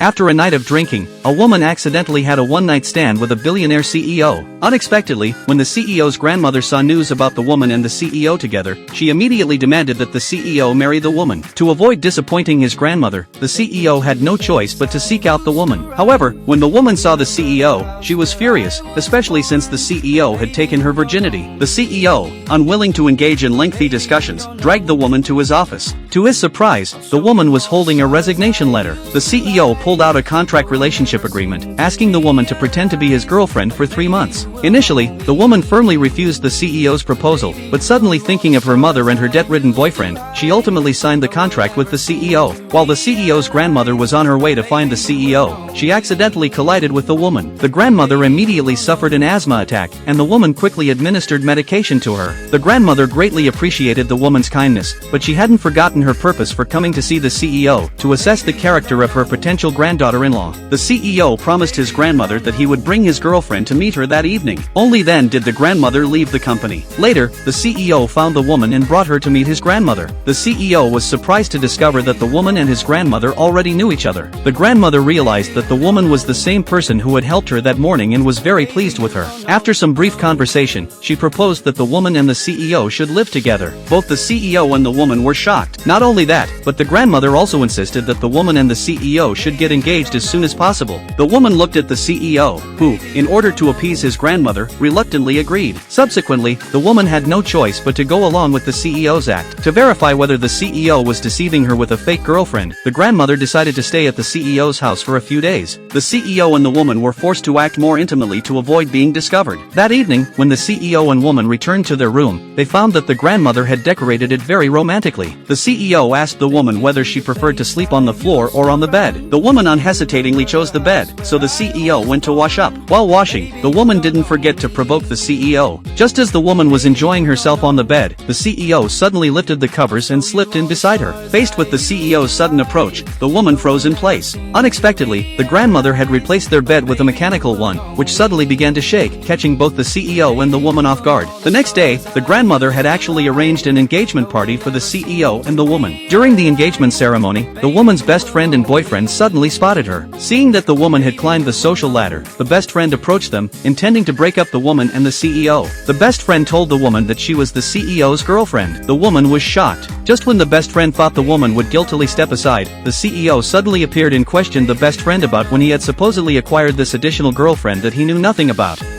After a night of drinking, a woman accidentally had a one-night stand with a billionaire CEO. Unexpectedly, when the CEO's grandmother saw news about the woman and the CEO together, she immediately demanded that the CEO marry the woman. To avoid disappointing his grandmother, the CEO had no choice but to seek out the woman. However, when the woman saw the CEO, she was furious, especially since the CEO had taken her virginity. The CEO, unwilling to engage in lengthy discussions, dragged the woman to his office. To his surprise, the woman was holding a resignation letter. The CEO pulled out a contract relationship agreement, asking the woman to pretend to be his girlfriend for 3 months. Initially, the woman firmly refused the CEO's proposal, but suddenly thinking of her mother and her debt-ridden boyfriend, she ultimately signed the contract with the CEO. While the CEO's grandmother was on her way to find the CEO, she accidentally collided with the woman. The grandmother immediately suffered an asthma attack, and the woman quickly administered medication to her. The grandmother greatly appreciated the woman's kindness, but she hadn't forgotten her purpose for coming to see the CEO, to assess the character of her potential granddaughter-in-law. The CEO promised his grandmother that he would bring his girlfriend to meet her that evening. Only then did the grandmother leave the company. Later, the CEO found the woman and brought her to meet his grandmother. The CEO was surprised to discover that the woman and his grandmother already knew each other. The grandmother realized that the woman was the same person who had helped her that morning and was very pleased with her. After some brief conversation, she proposed that the woman and the CEO should live together. Both the CEO and the woman were shocked. Not only that, but the grandmother also insisted that the woman and the CEO should get engaged as soon as possible. The woman looked at the CEO, who, in order to appease his grandmother, reluctantly agreed. Subsequently, the woman had no choice but to go along with the CEO's act. To verify whether the CEO was deceiving her with a fake girlfriend, the grandmother decided to stay at the CEO's house for a few days. The CEO and the woman were forced to act more intimately to avoid being discovered. That evening, when the CEO and woman returned to their room, they found that the grandmother had decorated it very romantically. The CEO asked the woman whether she preferred to sleep on the floor or on the bed. The woman unhesitatingly chose the bed, so the CEO went to wash up. While washing, the woman didn't forget to provoke the CEO. Just as the woman was enjoying herself on the bed, the CEO suddenly lifted the covers and slipped in beside her. Faced with the CEO's sudden approach, the woman froze in place. Unexpectedly, the grandmother had replaced their bed with a mechanical one, which suddenly began to shake, catching both the CEO and the woman off guard. The next day, the grandmother had actually arranged an engagement party for the CEO and the woman. During the engagement ceremony, the woman's best friend and boyfriend suddenly spotted her. Seeing that the woman had climbed the social ladder, the best friend approached them, intending to break up the woman and the CEO. The best friend told the woman that she was the CEO's girlfriend. The woman was shocked. Just when the best friend thought the woman would guiltily step aside, the CEO suddenly appeared and questioned the best friend about when he had supposedly acquired this additional girlfriend that he knew nothing about.